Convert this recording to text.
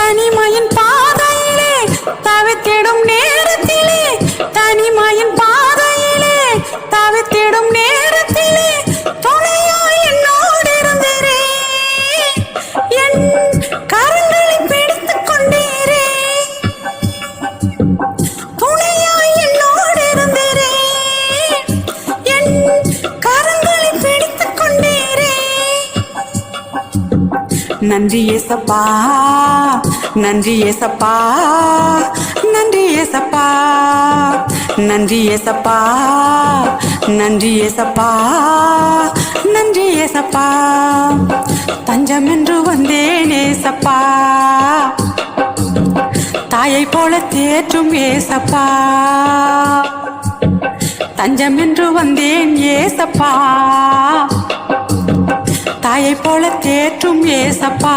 தனிமையின் பாதையிலே தவித்திடும் நேரத்திலே, தனிமையின் பாதையிலே தவித்திடும் நேரத்திலே துணையாய் என்னோடு இருந்தீரே, என் கரங்களை பிடித்துக் கொண்டீரே, துணையாய் என்னோடு இருந்தீரே, என் கரங்களை பிடித்துக் கொண்டீரே. நன்றி ஏசப்பா, நன்றி ஏசப்பா, நன்றி ஏசப்பா, நன்றி ஏசப்பா, நன்றி ஏசப்பா, நன்றி ஏசப்பா. தஞ்சம் என்று வந்தேன் ஏசப்பா, தாயை போல தேற்றும் ஏசப்பா. தஞ்சம் என்று வந்தேன் ஏசப்பா, தாயை போல தேற்றும் ஏசப்பா.